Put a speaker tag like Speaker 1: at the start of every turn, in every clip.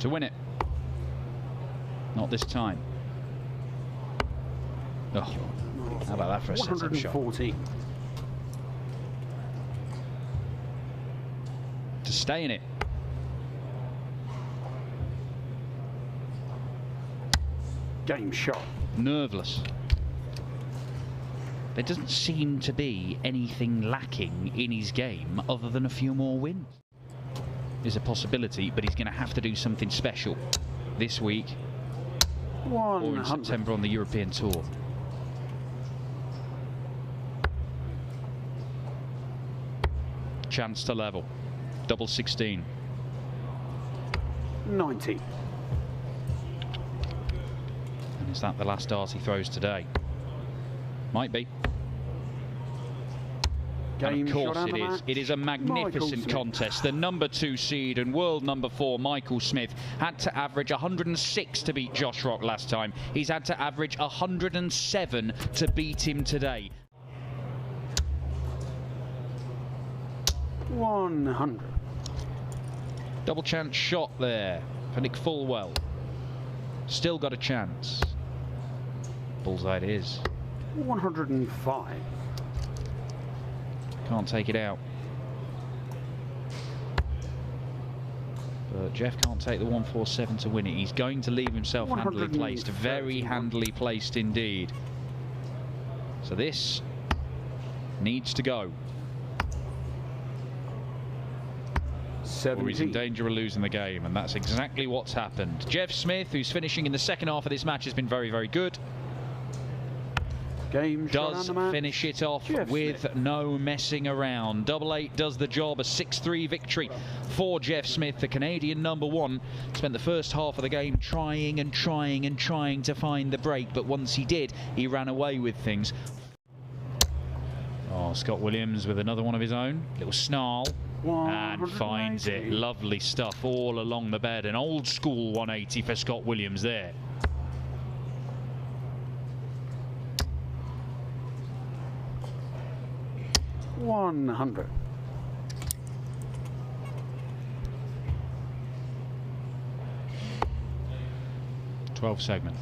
Speaker 1: to win it. Not this time. Oh, how about that for a set-up shot?
Speaker 2: 140.
Speaker 1: To stay in it.
Speaker 2: Game shot.
Speaker 1: Nerveless. There doesn't seem to be anything lacking in his game other than a few more wins. There's a possibility, but he's going to have to do something special this week or in September on the European Tour. Chance to level. Double 16.
Speaker 2: 90.
Speaker 1: And is that the last dart he throws today? Might be. And of course it is. It is a magnificent contest. The number 2 seed and world number 4, Michael Smith, had to average 106 to beat Josh Rock last time. He's had to average 107 to beat him today.
Speaker 2: 100.
Speaker 1: Double chance shot there for Nick Fulwell. Still got a chance. Bullseye it is.
Speaker 2: 105.
Speaker 1: Can't take it out. But Jeff can't take the 147 to win it. He's going to leave himself handily placed. Very handily placed indeed. So this needs to go.
Speaker 2: 70.
Speaker 1: Or he's in danger of losing the game, and that's exactly what's happened. Jeff Smith, who's finishing in the second half of this match, has been very, very good.
Speaker 2: Game
Speaker 1: does finish it off with no messing around. Double 8 does the job. A 6-3 victory for Jeff Smith, the Canadian number 1. Spent the first half of the game trying and trying and trying to find the break, but once he did, he ran away with things. Oh, Scott Williams with another one of his own. Little snarl. And finds it. Lovely stuff all along the bed. An old school 180 for Scott Williams there.
Speaker 2: $100.
Speaker 1: $12 segment.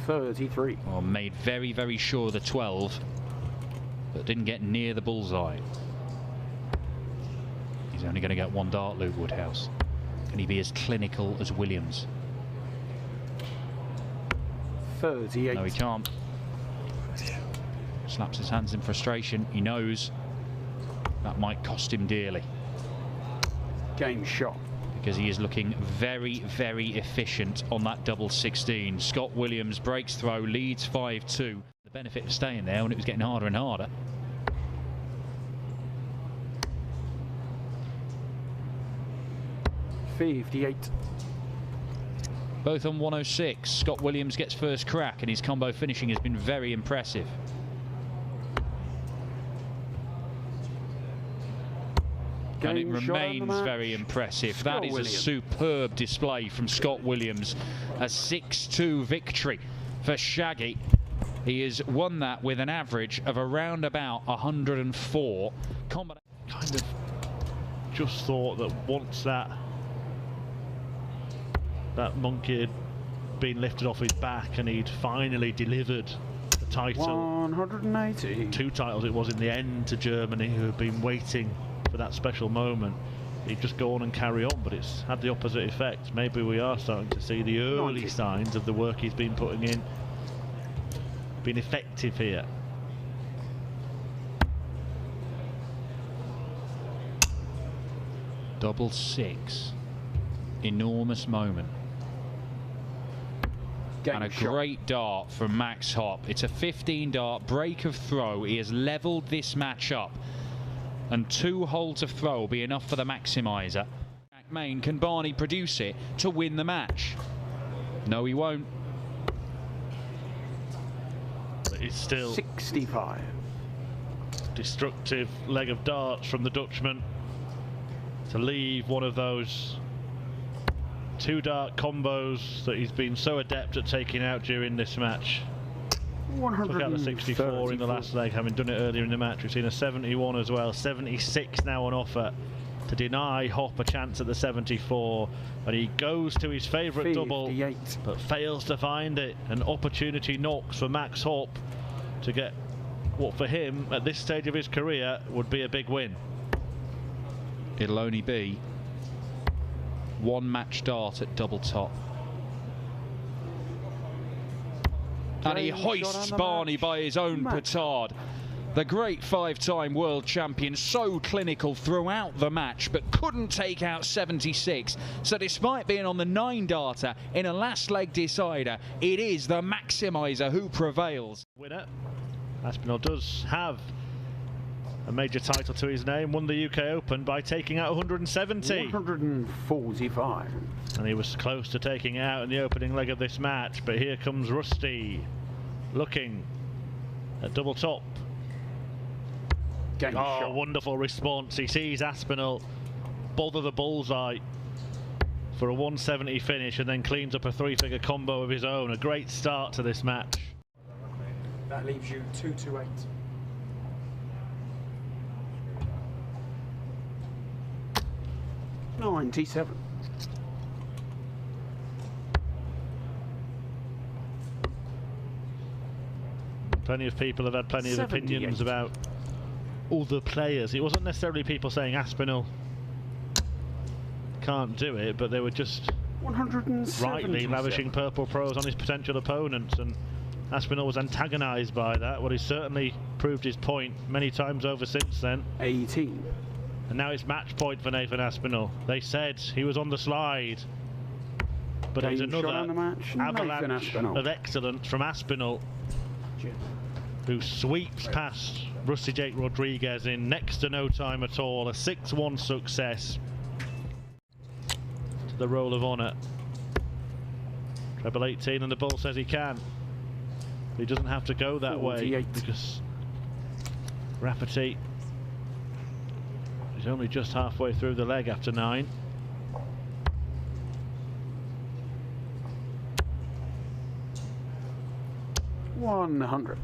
Speaker 2: 33.
Speaker 1: Well, made very, very sure the 12, but didn't get near the bullseye. He's only going to get one dart, Luke Woodhouse. Can he be as clinical as Williams?
Speaker 2: 38.
Speaker 1: No, he can't. Slaps his hands in frustration. He knows that might cost him dearly.
Speaker 2: Game shot.
Speaker 1: Because he is looking very, very efficient on that double 16. Scott Williams breaks throw, leads 5-2. The benefit of staying there when it was getting harder and harder.
Speaker 2: $58.
Speaker 1: Both on 106. Scott Williams gets first crack, and his combo finishing has been very impressive. And it remains very impressive. That is a superb display from Scott Williams. A 6-2 victory for Shaggy. He has won that with an average of around about 104.
Speaker 3: Kind of just thought that once that monkey had been lifted off his back and he'd finally delivered the title.
Speaker 2: 180.
Speaker 3: 2 titles it was in the end to Germany, who have been waiting for that special moment. He'd just go on and carry on, but it's had the opposite effect. Maybe we are starting to see the early signs of the work he's been putting in being effective here.
Speaker 1: Double 6. Enormous moment. And a great dart from Max Hopp. It's a 15 dart break of throw. He has levelled this match up. And 2 holes of throw will be enough for the maximizer. Jack Main, can Barney produce it to win the match? No, he won't.
Speaker 3: But it's still
Speaker 2: 65.
Speaker 3: Destructive leg of darts from the Dutchman to leave one of those 2 dart combos that he's been so adept at taking out during this match. Took out the 64 in the last leg, having done it earlier in the match. We've seen a 71 as well, 76 now on offer to deny Hop a chance at the 74, and he goes to his favourite double, but fails to find it. An opportunity knocks for Max Hop to get what for him at this stage of his career would be a big win.
Speaker 1: It'll only be one match dart at double top. And he hoists Barney by his own petard. The great five-time world champion, so clinical throughout the match, but couldn't take out 76. So despite being on the 9-darter in a last leg decider, it is the Maximizer who prevails.
Speaker 3: Winner. Aspinall does have a major title to his name, won the UK Open by taking out 170.
Speaker 2: 145.
Speaker 3: And he was close to taking it out in the opening leg of this match, but here comes Rusty, looking at double top.
Speaker 2: Game shot.
Speaker 3: Wonderful response. He sees Aspinall bother the bullseye for a 170 finish and then cleans up a three-figure combo of his own. A great start to this match.
Speaker 4: That leaves you 2-8.
Speaker 2: $97.
Speaker 3: Plenty of people have had plenty of opinions about other players. It wasn't necessarily people saying Aspinall can't do it, but they were just rightly lavishing purple pros on his potential opponents, and Aspinall was antagonised by that. Well, he's certainly proved his point many times over since then.
Speaker 2: 18.
Speaker 3: And now it's match point for Nathan Aspinall. They said he was on the slide, but it's another avalanche of excellence from Aspinall, who sweeps past Rusty Jake Rodriguez in next to no time at all. A 6-1 success to the Roll of Honour. Treble 18, and the ball says he can. He doesn't have to go that way because Rafferty is only just halfway through the leg after 9.
Speaker 2: $100.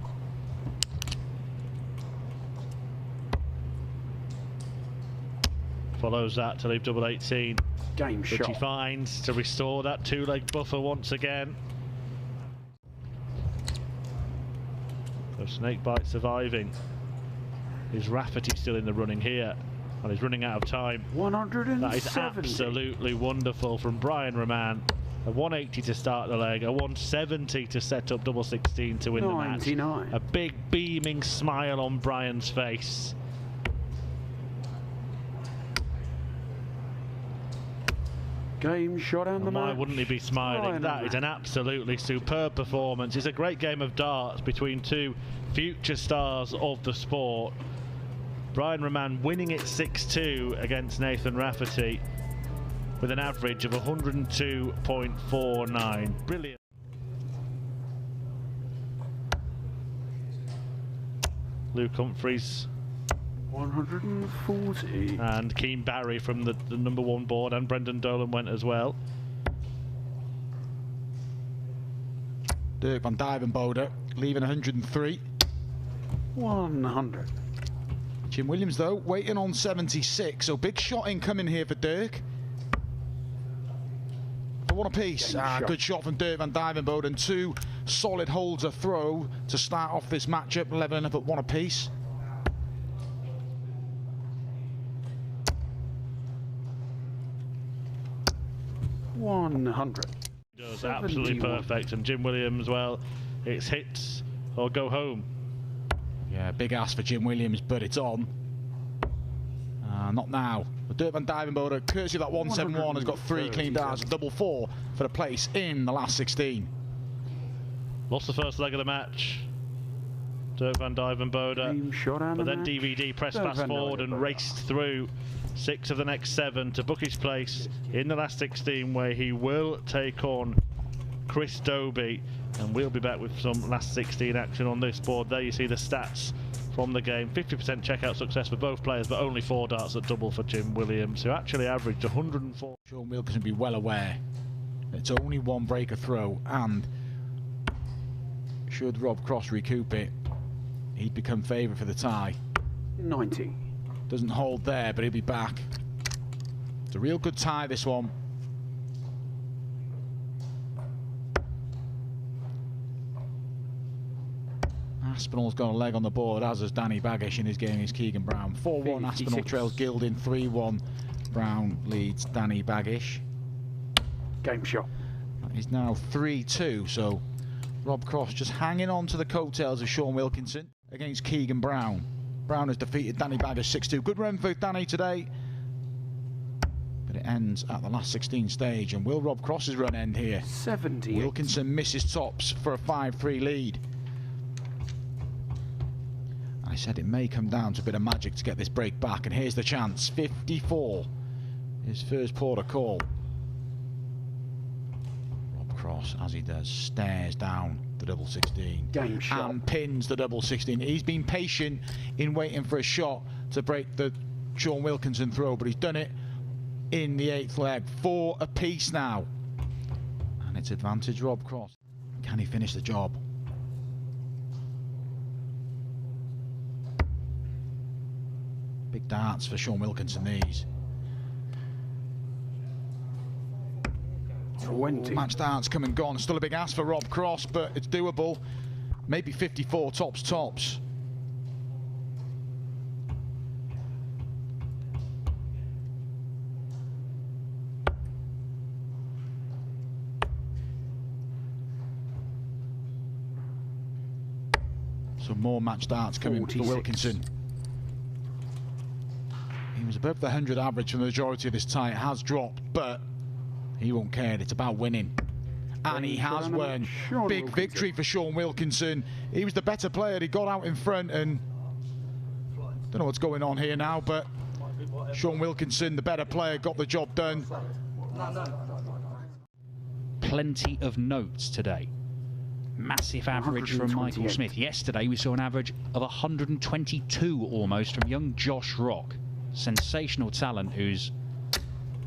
Speaker 3: Follows that to leave double 18.
Speaker 2: Game
Speaker 3: which
Speaker 2: shot.
Speaker 3: He finds to restore that 2-leg buffer once again. So Snakebite surviving. Is Rafferty still in the running here? And he's running out of time.
Speaker 2: 170.
Speaker 3: That is absolutely wonderful from Brian Roman. A 180 to start the leg, a 170 to set up double 16 to win
Speaker 2: 99.
Speaker 3: the match. A big beaming smile on Brian's face.
Speaker 2: Game shot and the match.
Speaker 3: Why wouldn't he be smiling? That is an absolutely superb performance. It's a great game of darts between two future stars of the sport. Brian Roman winning it 6-2 against Nathan Rafferty with an average of 102.49. Brilliant. Luke Humphries
Speaker 2: 140.
Speaker 3: and Keane Barry from the #1 board, and Brendan Dolan went as well.
Speaker 5: Dirk van Dijvenbode leaving 103.
Speaker 2: 100.
Speaker 5: Jim Williams though waiting on 76, so big shot incoming here for Dirk. For one apiece. Good shot from Dirk van Dijvenbode, and 2 solid holds a throw to start off this matchup, leveling up at 1 apiece.
Speaker 2: $100.
Speaker 3: Does absolutely perfect, and Jim Williams, well, it's hits or go home.
Speaker 5: Yeah, big ask for Jim Williams, but it's on. Not now. But Dirk van Dijvenbode, courtesy of that 171, has got 3 clean darts, double 4 for the place in the last 16.
Speaker 3: Lost the first leg of the match. Dirk van Dijvenbode, but then DVD pressed fast forward and raced through 6 of the next 7 to book his place in the last 16, where he will take on Chris Dobey, and we'll be back with some last 16 action on this board. There you see the stats from the game. 50% checkout success for both players, but only 4 darts at double for Jim Williams, who actually averaged 104.
Speaker 5: Sean Wilkinson will be well aware it's only 1 breaker throw, and should Rob Cross recoup it, he'd become favourite for the tie.
Speaker 2: 90.
Speaker 5: Doesn't hold there, but he'll be back. It's a real good tie, this one. Aspinall's got a leg on the board, as has Danny Baggish in his game against Keegan Brown. 4-1 Aspinall trails Gilding, 3-1 Brown leads Danny Baggish.
Speaker 2: Game shot.
Speaker 5: That is now 3-2, so Rob Cross just hanging on to the coattails of Sean Wilkinson against Keegan Brown. Brown has defeated Danny Baggish 6-2. Good run for Danny today, but it ends at the last 16 stage. And will Rob Cross's run end here?
Speaker 2: 70.
Speaker 5: Wilkinson misses tops for a 5-3 lead. I said it may come down to a bit of magic to get this break back, and here's the chance. 54, his first port of call. Rob Cross, as he does, stares down the double 16
Speaker 2: Game shot.
Speaker 5: and pins the double 16. He's been patient in waiting for a shot to break the Sean Wilkinson throw, but he's done it in the 8th leg. 4 apiece now, and it's advantage Rob Cross. Can he finish the job? Big darts for Sean Wilkinson, these.
Speaker 2: 20.
Speaker 5: Match darts come and gone. Still a big ask for Rob Cross, but it's doable. Maybe 54 tops. So more match darts coming
Speaker 2: 46.
Speaker 5: for Wilkinson. He was above the 100 average for the majority of this tie. It has dropped, but he won't care. It's about winning. And he has won. Big victory for Sean Wilkinson. He was the better player. He got out in front, and don't know what's going on here now, but Sean Wilkinson, the better player, got the job done.
Speaker 1: Plenty of notes today. Massive average from Michael Smith. Yesterday we saw an average of 122 almost from young Josh Rock. Sensational talent who's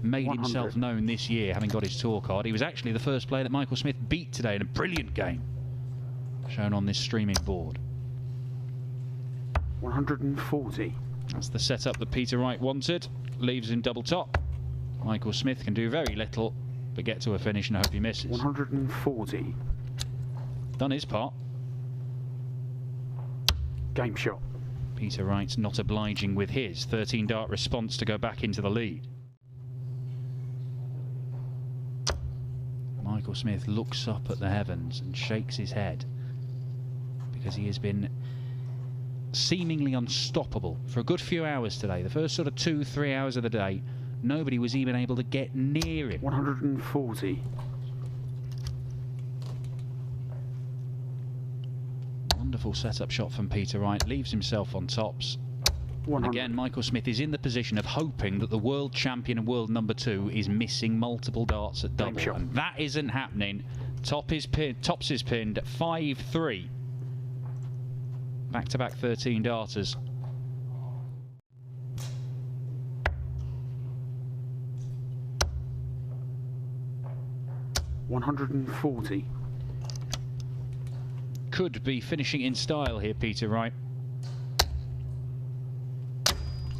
Speaker 1: made himself known this year, having got his tour card. He was actually the first player that Michael Smith beat today in a brilliant game, shown on this streaming board.
Speaker 2: 140.
Speaker 1: That's the setup that Peter Wright wanted. Leaves in double top. Michael Smith can do very little but get to a finish, and I hope he misses.
Speaker 2: 140.
Speaker 1: Done his part.
Speaker 2: Game shot.
Speaker 1: Peter Wright's not obliging with his 13 dart response to go back into the lead. Michael Smith looks up at the heavens and shakes his head, because he has been seemingly unstoppable for a good few hours today. The first sort of 2-3 hours of the day, nobody was even able to get near him.
Speaker 2: 140.
Speaker 1: Wonderful setup shot from Peter Wright, leaves himself on tops.
Speaker 2: 100.
Speaker 1: Again, Michael Smith is in the position of hoping that the world champion and world number 2 is missing multiple darts at double, and that isn't happening. Tops is pinned at 5-3. Back-to-back 13 darters.
Speaker 2: $140.
Speaker 1: Could be finishing in style here, Peter Wright.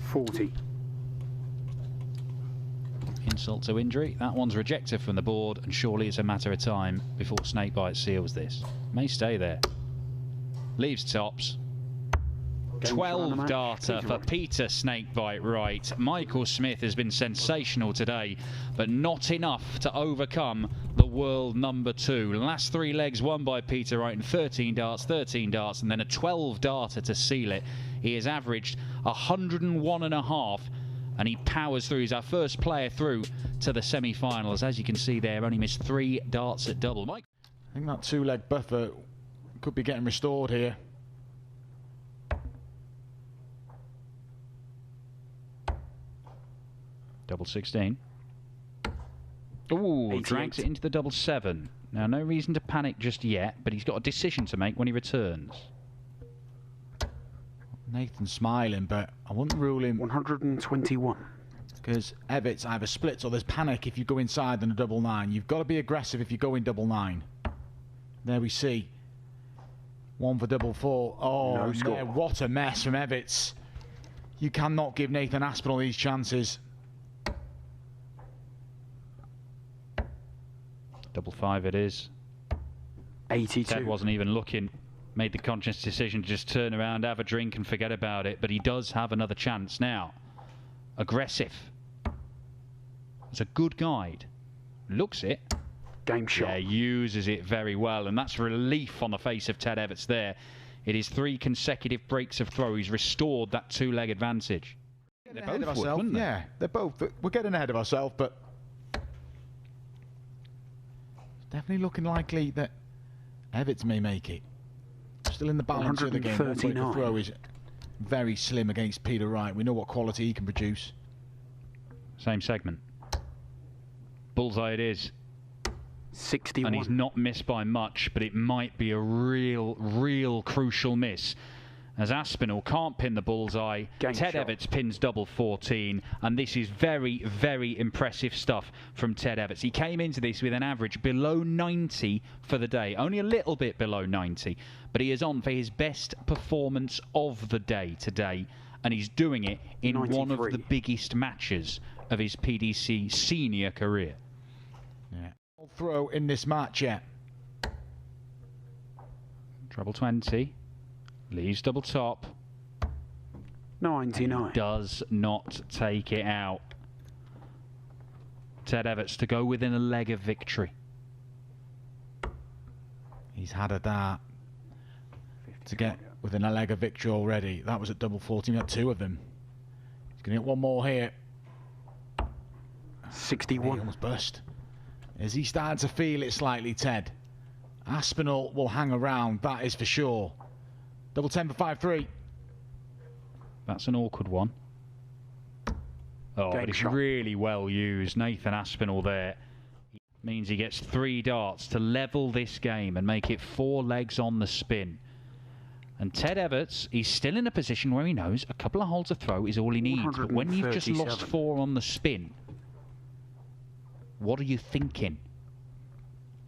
Speaker 2: 40.
Speaker 1: Insult to injury. That one's rejected from the board, and surely it's a matter of time before Snakebite seals this. May stay there. Leaves tops. 12 darter for Peter Snakebite Wright. Michael Smith has been sensational today, but not enough to overcome the world number 2. Last 3 legs won by Peter Wright, and 13 darts, and then a 12 darter to seal it. He has averaged 101.5, and he powers through. He's our first player through to the semi-finals. As you can see there, only missed 3 darts at double. Mike?
Speaker 5: I think that 2-leg buffer could be getting restored here.
Speaker 1: Double 16. Ooh, drags it into the double 7. Now, no reason to panic just yet, but he's got a decision to make when he returns.
Speaker 5: Nathan's smiling, but I wouldn't rule him.
Speaker 2: 121.
Speaker 5: Because Evitts either splits or there's panic if you go inside than a double 9. You've got to be aggressive if you go in double 9. There we see. 1 for double 4. Oh,
Speaker 2: No score.
Speaker 5: what a mess from Evitts. You cannot give Nathan Aspinall these chances.
Speaker 1: Double 5 it is.
Speaker 2: 82.
Speaker 1: Ted wasn't even looking. Made the conscious decision to just turn around, have a drink and forget about it. But he does have another chance now. Aggressive. It's a good guide. Looks it.
Speaker 2: Game shot.
Speaker 1: Yeah, uses it very well. And that's relief on the face of Ted Everts there. It is 3 consecutive breaks of throw. He's restored that 2-leg advantage.
Speaker 5: They're ahead of ourselves. Yeah, they're both. We're getting ahead of ourselves, but it's definitely looking likely that Everts may make it. Still in the balance of the game. 1 break of throw is very slim against Peter Wright. We know what quality he can produce.
Speaker 1: Same segment. Bullseye it is.
Speaker 2: 61.
Speaker 1: And he's not missed by much, but it might be a real crucial miss. As Aspinall can't pin the bullseye, Ted Everts pins double 14, and this is very impressive stuff from Ted Everts. He came into this with an average below 90 for the day, only a little bit below 90, but he is on for his best performance of the day today, and he's doing it in
Speaker 2: 93.
Speaker 1: one of the biggest matches of his PDC senior career.
Speaker 5: Yeah. Throw in this match yet.
Speaker 1: Treble 20. Leaves double top.
Speaker 2: 99.
Speaker 1: Does not take it out. Ted Everts to go within a leg of victory.
Speaker 5: He's had a dart to get within a leg of victory already. That was at double 14. He had 2 of them. He's going to get one more here.
Speaker 2: 61.
Speaker 5: He almost burst. Is he starting to feel it slightly, Ted? Aspinall will hang around, that is for sure. Double 10 for 5-3.
Speaker 1: That's an awkward one. Oh, but it's really well used. Nathan Aspinall there. Means he gets 3 darts to level this game and make it 4 legs on the spin. And Ted Everts, he's still in a position where he knows a couple of holes of throw is all he needs. But when you've just lost 4 on the spin, what are you thinking?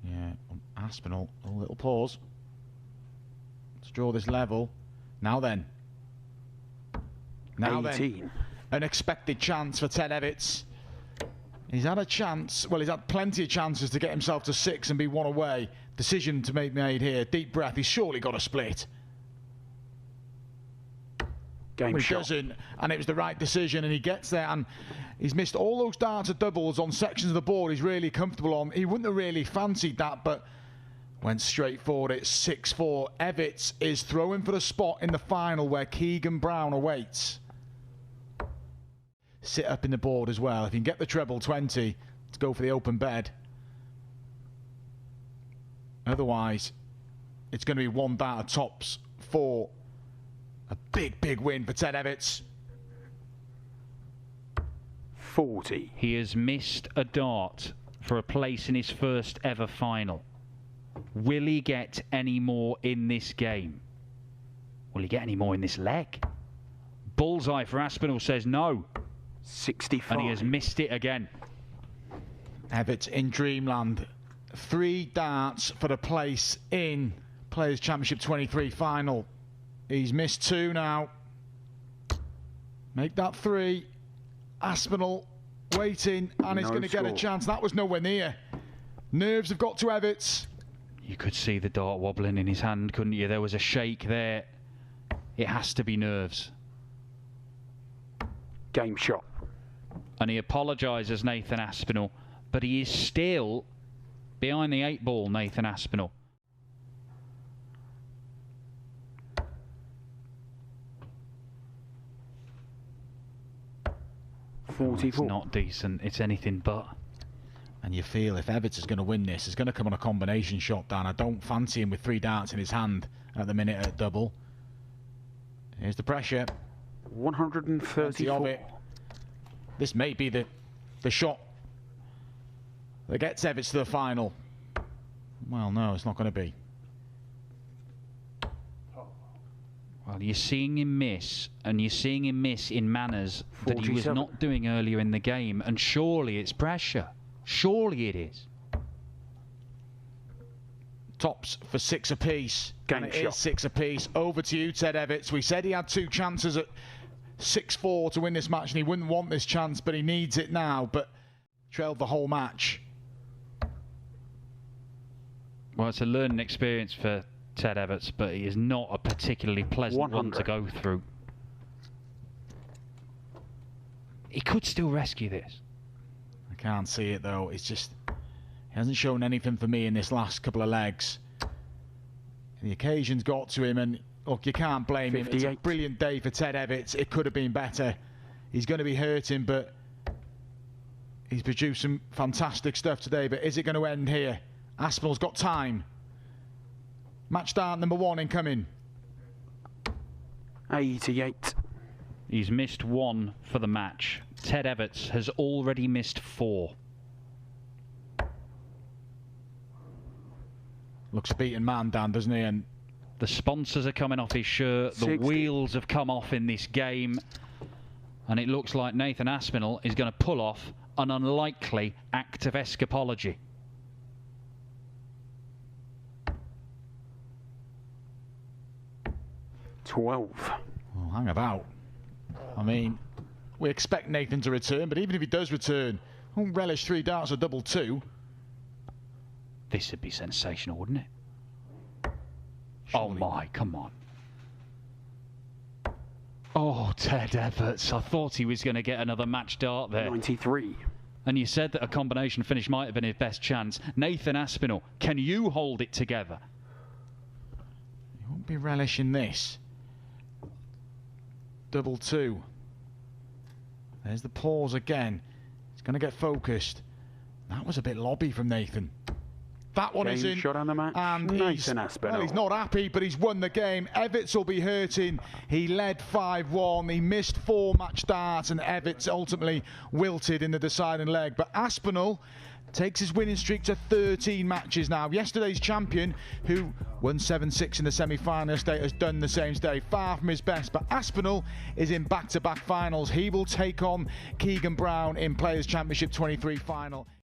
Speaker 5: Yeah, Aspinall, a little pause. Let's draw this level. Now then. Now
Speaker 2: 18.
Speaker 5: then. An expected chance for Ted Everts. He's had a chance, well, he's had plenty of chances to get himself to 6 and be 1 away. Decision to be made here. Deep breath, he's surely got a split.
Speaker 2: Game
Speaker 5: He
Speaker 2: shot.
Speaker 5: doesn't, and it was the right decision, and he gets there, and he's missed all those darts of doubles on sections of the board he's really comfortable on. He wouldn't have really fancied that, but went straight forward. It's 6-4. Everts is throwing for the spot in the final where Keegan Brown awaits. Sit up in the board as well. If you can get the treble 20, to go for the open bed. Otherwise, it's going to be 1 dart of tops 4. A big win for Ted Everts.
Speaker 2: 40.
Speaker 1: He has missed a dart for a place in his first ever final. Will he get any more in this game? Will he get any more in this leg? Bullseye for Aspinall says no.
Speaker 2: 65.
Speaker 1: And he has missed it again.
Speaker 5: Everts in dreamland. 3 darts for the place in Players' Championship 23 final. He's missed 2 now. Make that 3. Aspinall waiting, and he's going to get a chance. That was nowhere near. Nerves have got to Everts.
Speaker 1: You could see the dart wobbling in his hand, couldn't you? There was a shake there. It has to be nerves.
Speaker 2: Game shot.
Speaker 1: And he apologises, Nathan Aspinall, but he is still behind the 8 ball, Nathan Aspinall.
Speaker 2: 44.
Speaker 1: It's not decent. It's anything but.
Speaker 5: And you feel if Everts is going to win this, it's going to come on a combination shot, Dan. I don't fancy him with 3 darts in his hand at the minute at double. Here's the pressure.
Speaker 2: 134.
Speaker 5: Of it. This may be the shot that gets Everts to the final. Well, no, it's not going to be.
Speaker 1: Well, you're seeing him miss, and you're seeing him miss in manners that he was
Speaker 2: 47.
Speaker 1: not doing earlier in the game, and surely it's pressure. Surely it is.
Speaker 5: Tops for 6 apiece.
Speaker 2: Game
Speaker 5: and it
Speaker 2: shot.
Speaker 5: is 6 apiece. Over to you, Ted Everts. We said he had 2 chances at 6-4 to win this match, and he wouldn't want this chance, but he needs it now. But trailed the whole match.
Speaker 1: Well, it's a learning experience for Ted Everts, but it is not a particularly pleasant
Speaker 2: 100.
Speaker 1: one to go through. He could still rescue this.
Speaker 5: I can't see it though. It's just, he hasn't shown anything for me in this last couple of legs. The occasion's got to him, and look, you can't blame him. It's a
Speaker 2: 58.
Speaker 5: brilliant day for Ted Everts. It could have been better. He's going to be hurting, but he's produced some fantastic stuff today. But is it going to end here? Aspinall's got time. Match start number 1 incoming.
Speaker 2: 88.
Speaker 1: He's missed 1 for the match. Ted Everts has already missed 4.
Speaker 5: Looks a beaten man, Dan, doesn't he? And
Speaker 1: The sponsors are coming off his shirt. The
Speaker 2: 60.
Speaker 1: wheels have come off in this game. And it looks like Nathan Aspinall is going to pull off an unlikely act of escapology.
Speaker 2: $12.
Speaker 5: oh, hang about. I mean, we expect Nathan to return, but even if he does return, I won't relish 3 darts or double 2.
Speaker 1: This would be sensational, wouldn't it?
Speaker 5: Surely.
Speaker 1: Oh my, come on. Oh, Ted Everts. I thought he was going to get another match dart there.
Speaker 2: 93.
Speaker 1: And you said that a combination finish might have been his best chance. Nathan Aspinall, can you hold it together?
Speaker 5: He won't be relishing this. Double 2. There's the pause again. He's going to get focused. That was a bit lobby from Nathan. That one is
Speaker 2: Game
Speaker 5: in.
Speaker 2: shot on the match.
Speaker 5: And
Speaker 2: Nathan Aspinall.
Speaker 5: well, he's not happy, but he's won the game. Everts will be hurting. He led 5-1. He missed 4 match starts, and Everts ultimately wilted in the deciding leg. But Aspinall takes his winning streak to 13 matches now. Yesterday's champion, who won 7-6 in the semi-final state, has done the same today. Far from his best, but Aspinall is in back-to-back finals. He will take on Keegan Brown in Players' Championship 23 final.